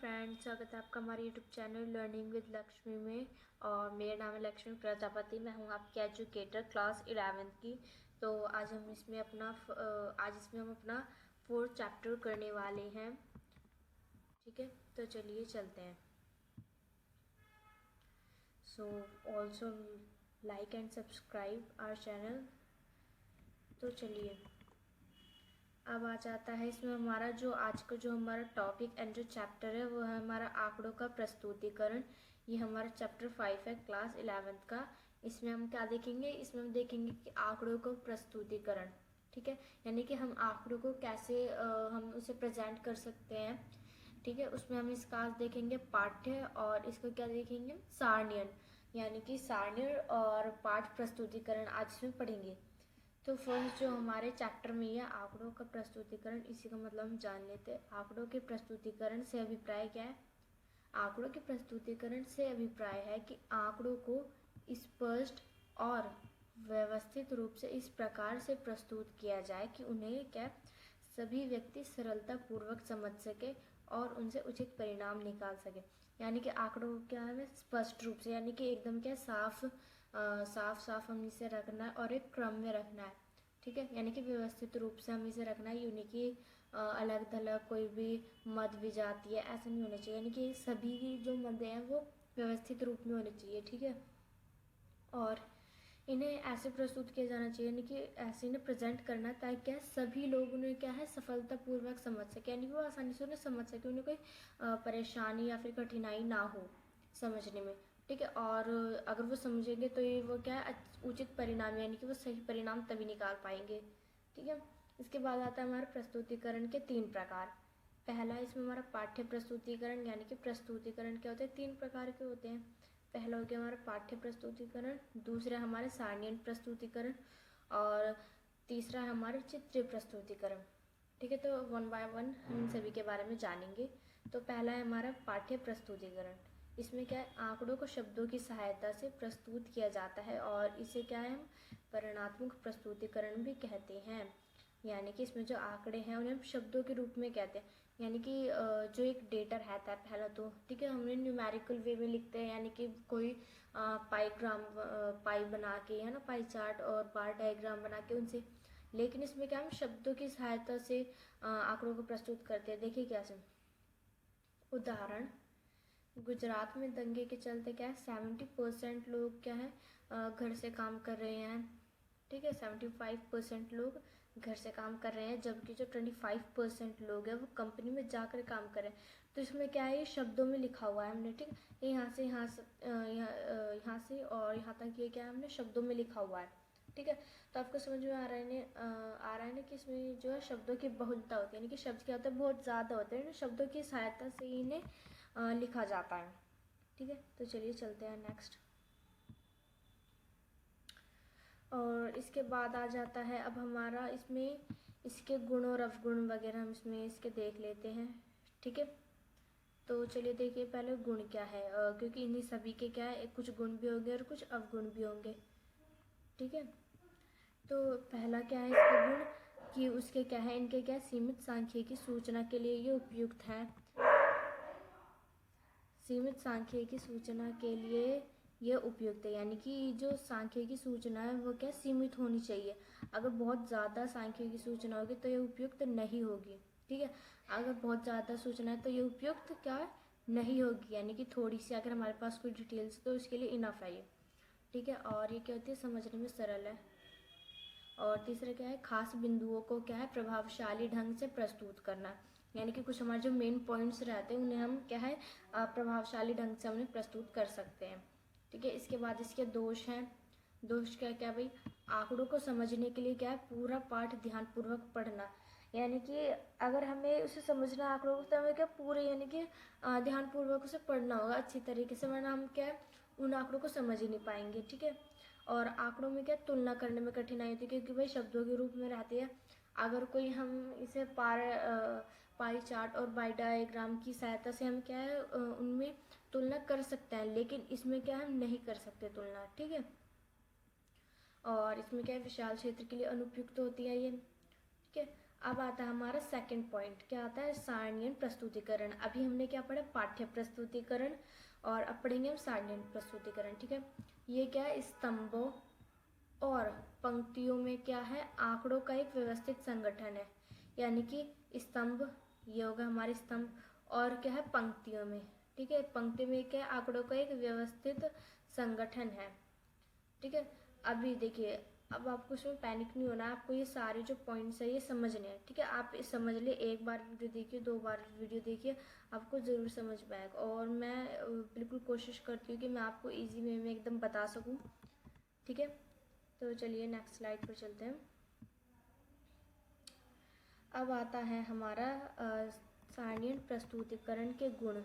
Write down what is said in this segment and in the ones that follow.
Friends, स्वागत है आपका हमारे YouTube channel learning with Lakshmi में। और मेरा नाम है लक्ष्मी प्रजापति। मैं हूँ आपकी एजुकेटर क्लास 11th की। तो आज हम अपना 4th चैप्टर करने वाले हैं। ठीक है, तो चलिए चलते हैं। So also like and subscribe our channel. तो चलिए, अब आ जाता है इसमें हमारा जो आज का जो हमारा टॉपिक एंड जो चैप्टर है वो है हमारा आंकड़ों का प्रस्तुतिकरण। ये हमारा चैप्टर 5 है क्लास 11th का। इसमें हम क्या देखेंगे, इसमें हम देखेंगे कि आंकड़ों का प्रस्तुतिकरण। ठीक है, यानी कि हम आंकड़ों को कैसे हम उसे प्रेजेंट कर सकते हैं। ठीक है, उसमें हम इसका आज देखेंगे पाठ्य और इसको क्या देखेंगे, सारणियन, यानी कि सारणियन और पाठ प्रस्तुतिकरण आज इसमें पढ़ेंगे। तो फर्स्ट जो हमारे चैप्टर में है आंकड़ों का प्रस्तुतिकरण, इसी का मतलब हम जान लेते हैं। आंकड़ों के प्रस्तुतिकरण से अभिप्राय क्या है? आंकड़ों के प्रस्तुतिकरण से अभिप्राय है कि आंकड़ों को स्पष्ट और व्यवस्थित रूप से इस प्रकार से प्रस्तुत किया जाए कि उन्हें क्या सभी व्यक्ति सरलता पूर्वक समझ सके और उनसे उचित परिणाम निकाल सके। यानी कि आंकड़ों को क्या है, स्पष्ट रूप से, यानी कि एकदम क्या साफ साफ हम इसे रखना है और एक क्रम में रखना है। ठीक है, यानी कि व्यवस्थित रूप से हम इसे रखना है। यूँ कि अलग थलग कोई भी मद विजातीय ऐसा नहीं होना चाहिए। यानी कि सभी जो मद हैं वो व्यवस्थित रूप में होने चाहिए। ठीक है, और इन्हें ऐसे प्रस्तुत किया जाना चाहिए, यानी कि ऐसे इन्हें प्रेजेंट करना ताकि क्या सभी लोग उन्हें क्या है सफलतापूर्वक समझ सके, यानी कि वो आसानी से उन्हें समझ सके, उन्हें कोई परेशानी या फिर कठिनाई ना हो समझने में। ठीक है, और अगर वो समझेंगे तो ये वो क्या है उचित परिणाम, यानी कि वो सही परिणाम तभी निकाल पाएंगे। ठीक है, इसके बाद आता है हमारे प्रस्तुतिकरण के 3 प्रकार। पहला इसमें हमारा पाठ्य प्रस्तुतिकरण, यानी कि प्रस्तुतिकरण क्या होते हैं, 3 प्रकार के होते हैं। पहला हो गया हमारा पाठ्य प्रस्तुतिकरण, दूसरा हमारे सारणियन प्रस्तुतिकरण और तीसरा है हमारा चित्रीय प्रस्तुतिकरण। ठीक है, तो 1 बाय 1 हम इन सभी के बारे में जानेंगे। तो पहला है हमारा पाठ्य प्रस्तुतिकरण। इसमें क्या है, आंकड़ों को शब्दों की सहायता से प्रस्तुत किया जाता है और इसे क्या है हम परिणात्मक प्रस्तुतिकरण भी कहते हैं। यानी कि इसमें जो आंकड़े हैं उन्हें हम शब्दों के रूप में कहते हैं। यानी कि जो एक डेटा रहता है पहला तो ठीक है, हमने न्यूमेरिकल वे में लिखते हैं, यानी कि कोई पाई बना के, है ना, पाई चार्ट और बार डायग्राम बना के उनसे। लेकिन इसमें क्या हम शब्दों की सहायता से आंकड़ों को प्रस्तुत करते हैं। देखिए कैसे, उदाहरण, गुजरात में दंगे के चलते क्या है 70% लोग क्या है घर से काम कर रहे हैं। ठीक है, 75% लोग घर से काम कर रहे हैं, जबकि जो 25% लोग हैं वो कंपनी में जाकर काम कर रहे हैं। तो इसमें क्या है, ये शब्दों में लिखा हुआ है हमने। ठीक है, यहाँ से और यहाँ तक ये क्या है हमने शब्दों में लिखा हुआ है। ठीक है, तो आपको समझ में आ रहा है ना कि इसमें जो है शब्दों की बहुलता होती है, यानी कि शब्द क्या होता है बहुत ज़्यादा होते हैं, शब्दों की सहायता से इन्हें लिखा जाता है। ठीक है, तो चलिए चलते हैं नेक्स्ट। और इसके बाद आ जाता है अब हमारा इसमें इसके गुण और अवगुण वगैरह हम इसमें इसके देख लेते हैं। ठीक है, तो चलिए देखिए पहले गुण क्या है, क्योंकि इन्हीं सभी के क्या है कुछ गुण भी होंगे और कुछ अवगुण भी होंगे। ठीक है, तो पहला क्या है इसका गुण कि उसके क्या है, इनके क्या सीमित सांख्यिकी सूचना के लिए ये उपयुक्त है। सीमित सांख्यिकी सूचना के लिए ये उपयुक्त है, यानी कि जो सांख्यिकी सूचना है वो क्या सीमित होनी चाहिए। अगर बहुत ज़्यादा सांख्यिकी सूचना होगी तो ये उपयुक्त नहीं होगी। ठीक है, अगर बहुत ज़्यादा सूचना है तो ये उपयुक्त क्या नहीं होगी, यानी कि थोड़ी सी अगर हमारे पास कोई डिटेल्स तो इसके लिए इनफ है ये। ठीक है, और ये क्या होती है समझने में सरल है। और तीसरा क्या है, खास बिंदुओं को क्या है प्रभावशाली ढंग से प्रस्तुत करना, यानी कि कुछ हमारे जो मेन पॉइंट्स रहते हैं उन्हें हम क्या है प्रभावशाली ढंग से उन्हें प्रस्तुत कर सकते हैं। ठीक है, इसके बाद इसके दोष हैं। दोष क्या क्या भाई, आंकड़ों को समझने के लिए क्या है पूरा पाठ ध्यानपूर्वक पढ़ना, यानी कि अगर हमें उसे समझना आंकड़ों को तो हमें क्या पूरे यानी कि ध्यानपूर्वक उसे पढ़ना होगा अच्छी तरीके से, वरना हम क्या है उन आंकड़ों को समझ ही नहीं पाएंगे। ठीक है, और आंकड़ों में क्या तुलना करने में कठिनाई होती है, क्योंकि भाई शब्दों के रूप में रहती है। अगर कोई हम इसे पाई चार्ट और बाई डायग्राम की सहायता से हम क्या है उनमें तुलना कर सकते हैं, लेकिन इसमें क्या हम नहीं कर सकते तुलना। ठीक है, और इसमें क्या है विशाल क्षेत्र के लिए अनुपयुक्त होती है ये। ठीक है, अब आता है हमारा सेकंड पॉइंट, क्या आता है, सारणीय प्रस्तुतिकरण। अभी हमने क्या पढ़ा, पाठ्य प्रस्तुतिकरण, और अब पढ़ेंगे हम सारणीय प्रस्तुतिकरण। ठीक है, ये क्या है, स्तंभों और पंक्तियों में क्या है, आंकड़ों का एक व्यवस्थित संगठन है। यानी कि स्तंभ, ये होगा हमारे स्तंभ, और क्या है पंक्तियों में, ठीक है, पंक्ति में क्या है, आंकड़ों का एक व्यवस्थित संगठन है। ठीक है, अभी देखिए, अब आपको इसमें पैनिक नहीं होना, आपको ये सारे जो पॉइंट्स है ये समझने हैं। ठीक है, आप समझ ले, एक बार वीडियो देखिए, 2 बार वीडियो देखिए, आपको ज़रूर समझ पाएगा। और मैं बिल्कुल कोशिश करती हूँ कि मैं आपको इजी वे में एकदम बता सकूँ। ठीक है, तो चलिए नेक्स्ट स्लाइड पर चलते हैं। अब आता है हमारा सारणीय प्रस्तुतिकरण के गुण।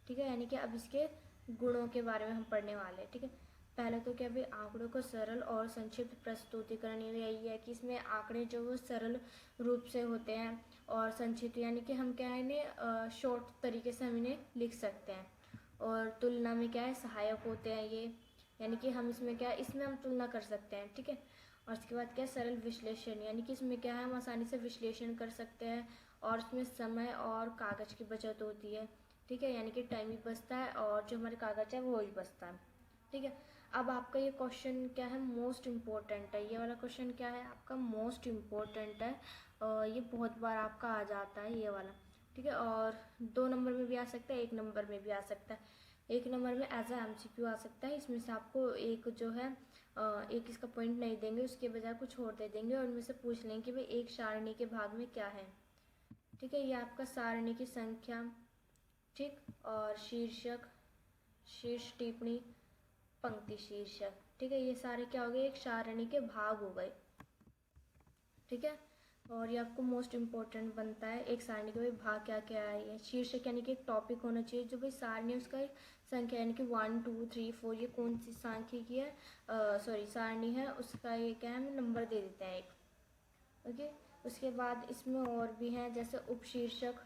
ठीक है, यानी कि अब इसके गुणों के बारे में हम पढ़ने वाले हैं। ठीक है, पहले तो क्या भाई, आंकड़ों को सरल और संक्षिप्त प्रस्तुतिकरण, यही है कि इसमें आंकड़े जो वो सरल रूप से होते हैं और संक्षिप्त, यानी कि हम क्या है इन्हें शॉर्ट तरीके से हम इन्हें लिख सकते हैं। और तुलना में क्या है, सहायक होते हैं ये, यानी कि हम इसमें क्या है, इसमें हम तुलना कर सकते हैं। ठीक है, और उसके बाद क्या है, सरल विश्लेषण, यानी कि इसमें क्या है, हम आसानी से विश्लेषण कर सकते हैं और उसमें समय और कागज़ की बचत होती है। ठीक है, यानी कि टाइम भी बचता है और जो हमारे कागज़ है वो ही बचता है। ठीक है, अब आपका ये क्वेश्चन क्या है, मोस्ट इम्पोर्टेंट है, ये वाला क्वेश्चन क्या है आपका, मोस्ट इम्पोर्टेंट है, ये बहुत बार आपका आ जाता है ये वाला। ठीक है, और 2 नंबर में भी आ सकता है, 1 नंबर में भी आ सकता है। 1 नंबर में एज a MCQ आ सकता है, इसमें से आपको एक जो है एक इसका पॉइंट नहीं देंगे, उसके बजाय कुछ और दे देंगे और इनमें से पूछ लेंगे कि भाई एक सारणी के भाग में क्या है। ठीक है, ये आपका सारणी की संख्या, ठीक, और शीर्षक, शीर्ष टिप्पणी, पंक्ति शीर्षक। ठीक है, ये सारे क्या हो गए, एक सारणी के भाग हो गए। ठीक है, और ये आपको मोस्ट इम्पोर्टेंट बनता है, एक सारणी के भाई भाग क्या क्या है। ये शीर्षक यानी कि एक टॉपिक होना चाहिए, जो भाई सारणी उसका एक संख्या, यानी कि 1 2 3 4 ये कौन सी संख्या की है, सॉरी सारणी है, उसका ये क्या है, हम नंबर दे देते हैं एक। ओके, उसके बाद इसमें और भी हैं, जैसे उपशीर्षक,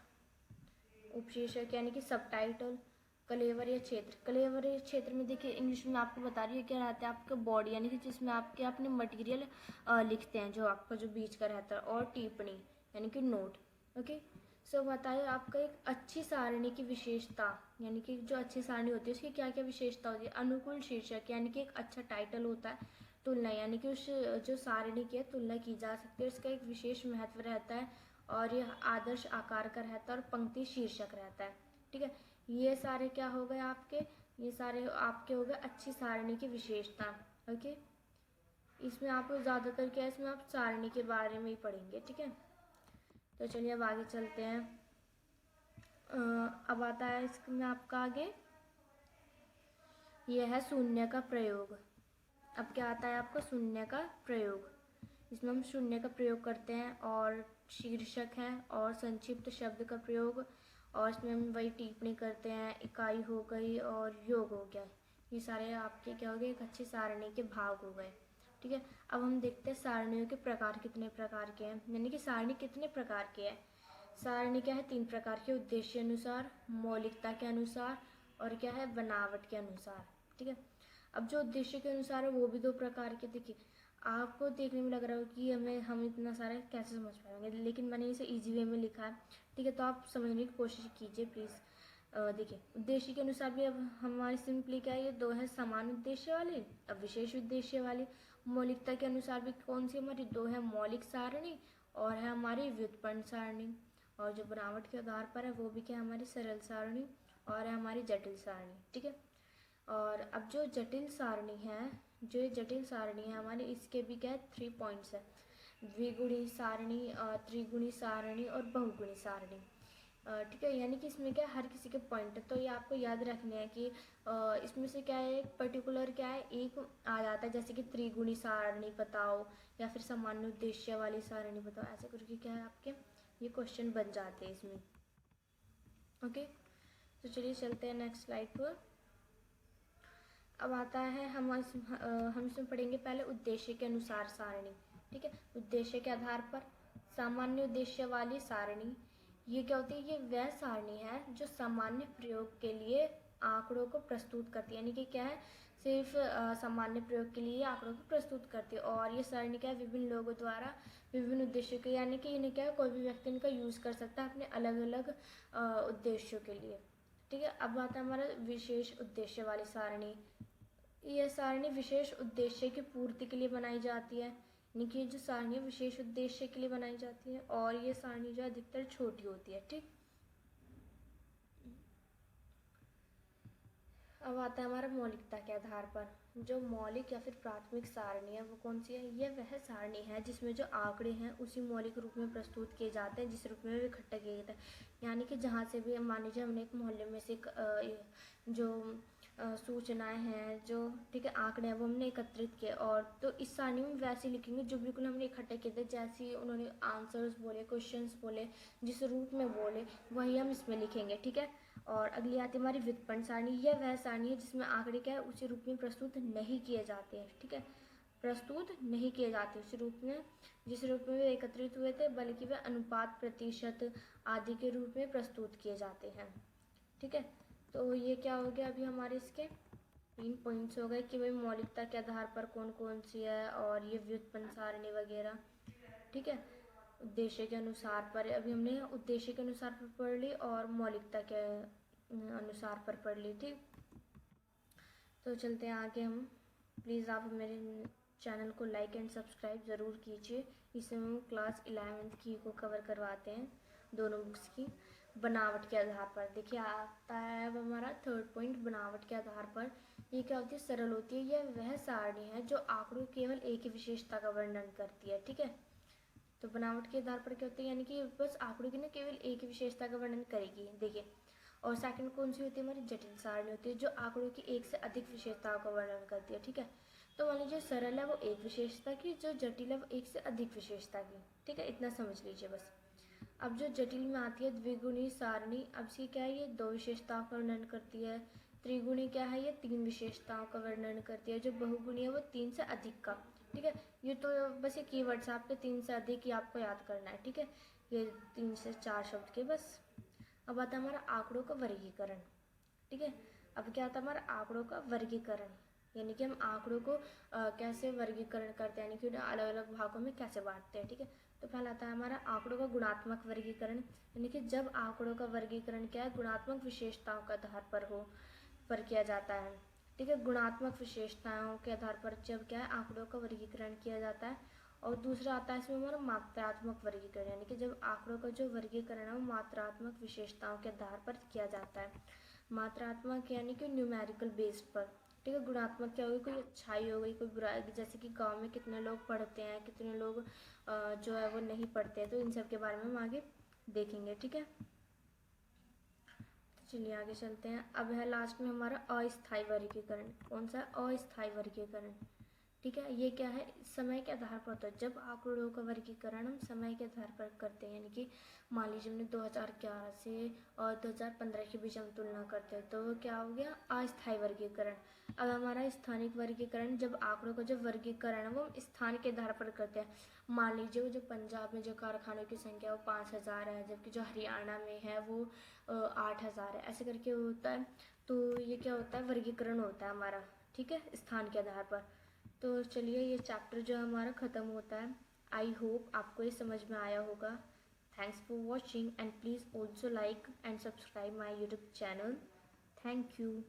उपशीर्षक यानी कि सब टाइटल, कलेवर या क्षेत्र। कलेवर या क्षेत्र में देखिए, इंग्लिश में आपको बता रही है क्या रहता है, आपका बॉडी, यानी कि जिसमें आपके अपने मटेरियल लिखते हैं, जो आपका जो बीच का रहता है, और टिप्पणी यानी कि नोट। ओके, सो बताइए आपका एक अच्छी सारणी की विशेषता, यानी कि जो अच्छी सारणी होती है उसकी क्या क्या विशेषता होती है। अनुकूल शीर्षक, यानी कि एक अच्छा टाइटल होता है। तुलना, यानी कि उस जो सारणी की है तुलना की जा सकती है, उसका एक विशेष महत्व रहता है, और यह आदर्श आकार का रहता है, और पंक्ति शीर्षक रहता है। ठीक है, ये सारे क्या हो गए आपके, ये सारे आपके हो गए अच्छी सारणी की विशेषता। ओके, इसमें आप ज़्यादातर क्या है, इसमें आप सारणी के बारे में ही पढ़ेंगे। ठीक है, तो चलिए अब आगे चलते हैं। अब आता है इसमें आपका आगे, यह है शून्य का प्रयोग। अब क्या आता है आपका, शून्य का प्रयोग। इसमें हम शून्य का प्रयोग करते हैं, और शीर्षक है, और संक्षिप्त शब्द का प्रयोग, और इसमें हम वही टिप्पणी करते हैं, इकाई हो गई और योग हो गया। ये सारे आपके क्या हो गए, एक अच्छी सारणी के भाग हो गए। ठीक है, अब हम देखते हैं सारणियों के प्रकार कितने प्रकार के हैं, यानी कि सारणी कितने प्रकार की है। सारणी क्या है, 3 प्रकार के, उद्देश्य अनुसार, मौलिकता के अनुसार, और क्या है, बनावट के अनुसार। ठीक है, अब जो उद्देश्य के अनुसार है वो भी 2 प्रकार के। देखिए, आपको देखने में लग रहा हो कि हम इतना सारा कैसे समझ पाएंगे, लेकिन मैंने इसे इजी वे में लिखा है। ठीक है, तो आप समझने की कोशिश कीजिए प्लीज़। देखिए, उद्देश्य के अनुसार भी अब हमारी सिंपली क्या है, ये 2 है, समान उद्देश्य वाली, अब विशेष उद्देश्य वाली। मौलिकता के अनुसार भी कौन सी हमारी 2 है, मौलिक सारणी, और है हमारी व्युत्पन्न सारणी। और जो बनावट के आधार पर है वो भी क्या है, हमारी सरल सारणी, और है हमारी जटिल सारणी। ठीक है, और अब जो जटिल सारणी है, जो ये जटिल सारणी है हमारी, इसके भी क्या है, 3 पॉइंट्स है, द्विगुणी सारणी, त्रिगुणी सारणी, और बहुगुणी सारणी। ठीक है, यानी कि इसमें क्या हर किसी के पॉइंट है, तो ये आपको याद रखने हैं कि इसमें से क्या है, एक पर्टिकुलर क्या है, एक आ जाता है, जैसे कि त्रिगुणी सारणी बताओ, या फिर सामान्य उद्देश्य वाली सारणी बताओ, ऐसे करके क्या है आपके ये क्वेश्चन बन जाते हैं इसमें। ओके, तो चलिए चलते हैं नेक्स्ट स्लाइड पर। अब आता है हम इसमें पढ़ेंगे पहले उद्देश्य के अनुसार सारणी। ठीक है, उद्देश्य के आधार पर सामान्य उद्देश्य वाली सारणी, ये क्या होती है, ये वह सारणी है जो सामान्य प्रयोग के लिए आंकड़ों को प्रस्तुत करती है, यानी कि क्या है, सिर्फ सामान्य प्रयोग के लिए आंकड़ों को प्रस्तुत करती है। और ये सरणी क्या है, विभिन्न लोगों द्वारा विभिन्न उद्देश्यों के, यानी कि इन्हें क्या है, कोई भी व्यक्ति इनका यूज़ कर सकता है अपने अलग अलग उद्देश्यों के लिए। ठीक है, अब आता है हमारा विशेष उद्देश्य वाली सारणी। यह सारणी विशेष उद्देश्य की पूर्ति के लिए बनाई जाती है, यानी कि जो सारणी है विशेष उद्देश्य के लिए बनाई जाती है, और ये सारणी जो अधिकतर छोटी होती है। ठीक, अब आता है हमारा मौलिकता के आधार पर। जो मौलिक या फिर प्राथमिक सारणी है वो कौन सी है, यह वह सारणी है जिसमें जो आंकड़े हैं उसी मौलिक रूप में प्रस्तुत किए जाते हैं जिस रूप में वे इकट्ठे किए जाते हैं। यानी कि जहाँ से भी मान लीजिए हमने एक मोहल्ले में से जो सूचनाएं हैं, जो ठीक है आंकड़े हैं, वो हमने एकत्रित किए, और तो इस सारणी में वैसे लिखेंगे जो बिल्कुल हमने इकट्ठे किए थे, जैसे उन्होंने आंसर्स बोले, क्वेश्चंस बोले, जिस रूप में बोले वही हम इसमें लिखेंगे। ठीक है, और अगली आती है हमारी व्युत्पन्न सारणी। यह वह सारणी है जिसमें आंकड़े क्या है उसी रूप में प्रस्तुत नहीं किए जाते हैं। ठीक है, प्रस्तुत नहीं किए जाते उसी रूप में जिस रूप में वे एकत्रित हुए थे, बल्कि वे अनुपात, प्रतिशत आदि के रूप में प्रस्तुत किए जाते हैं। ठीक है, तो ये क्या हो गया, अभी हमारे इसके 3 पॉइंट्स हो गए कि भाई मौलिकता के आधार पर कौन कौन सी है, और ये व्युत्पन्न सारणी वगैरह। ठीक है, उद्देश्य के अनुसार पर अभी हमने उद्देश्य के अनुसार पर पढ़ ली और मौलिकता के अनुसार पर पढ़ ली। ठीक, तो चलते हैं आगे हम। प्लीज़ आप मेरे चैनल को लाइक एंड सब्सक्राइब ज़रूर कीजिए। इसमें हम क्लास 11th की को कवर करवाते हैं, दोनों बुक्स की। बनावट के आधार पर देखिए आता है अब हमारा 3rd पॉइंट, बनावट के आधार पर। ये क्या होती है, सरल होती है। यह वह सारणी है जो आंकड़ों केवल एक ही विशेषता का वर्णन करती है। ठीक है, तो बनावट के आधार पर क्या होती है, यानी कि बस आंकड़ों की ना केवल एक ही विशेषता का वर्णन करेगी। देखिए, और सेकंड कौन सी होती है, हमारी जटिल सारणी होती है जो आंकड़ों की एक से अधिक विशेषताओं का वर्णन करती है। ठीक है, तो मान लीजिए सरल है वो एक विशेषता की, जो जटिल है वो एक से अधिक विशेषता की। ठीक है, इतना समझ लीजिए बस। अब जो जटिल में आती है द्विगुणी सारणी, अब इसकी क्या है, ये 2 विशेषताओं का वर्णन करती है। त्रिगुणी क्या है, ये 3 विशेषताओं का वर्णन करती है। जो बहुगुणी है वो 3 से अधिक का। ठीक है, ये तो बस ये कीवर्ड्स आपके 3 से अधिक ही आपको याद करना है। ठीक है, ये 3 से 4 शब्द के बस। अब आता है हमारा आंकड़ों का वर्गीकरण। ठीक है, अब क्या आता है हमारा आंकड़ों का वर्गीकरण, यानी कि हम आंकड़ों को कैसे वर्गीकरण करते हैं, यानी कि उन्हें अलग अलग भागों में कैसे बांटते हैं। ठीक है, तो पहला आता है हमारा आंकड़ों का गुणात्मक वर्गीकरण, यानी कि जब आंकड़ों का वर्गीकरण क्या है, गुणात्मक विशेषताओं के आधार पर किया जाता है। ठीक है, गुणात्मक विशेषताओं के आधार पर जब क्या है आंकड़ों का वर्गीकरण किया जाता है। और दूसरा आता है इसमें हमारा मात्रात्मक वर्गीकरण, यानी कि जब आंकड़ों का जो वर्गीकरण है वो मात्रात्मक विशेषताओं के आधार पर किया जाता है। मात्रात्मक यानी कि न्यूमेरिकल बेस्ड पर। ठीक है, गुणात्मक क्या होगी, कोई अच्छाई हो गई, कोई बुराई, जैसे कि गांव में कितने लोग पढ़ते हैं, कितने लोग जो है वो नहीं पढ़ते हैं, तो इन सब के बारे में हम आगे देखेंगे। ठीक है, तो चलिए आगे चलते हैं। अब है लास्ट में हमारा अस्थायी वर्गीकरण। कौन सा, अस्थायी वर्गीकरण। ठीक है, ये क्या है, समय के आधार पर होता है। जब आंकड़ों का वर्गीकरण हम समय के आधार पर करते हैं, यानी कि मान लीजिए हमने 2011 से और 2015 के बीच हम तुलना करते हैं, तो क्या हो गया, अस्थायी वर्गीकरण। अब हमारा स्थानिक वर्गीकरण, जब आंकड़ों का जो वर्गीकरण है वो हम स्थान के आधार पर करते हैं। मान लीजिए वो जो पंजाब में जो कारखानों की संख्या वो 5000 है, जबकि जो हरियाणा में है वो 8000 है, ऐसे करके होता है। तो ये क्या होता है, वर्गीकरण होता है हमारा। ठीक है, स्थान के आधार पर। तो चलिए ये चैप्टर जो हमारा ख़त्म होता है। आई होप आपको ये समझ में आया होगा। Thanks for watching and please also like and subscribe my YouTube channel. Thank you.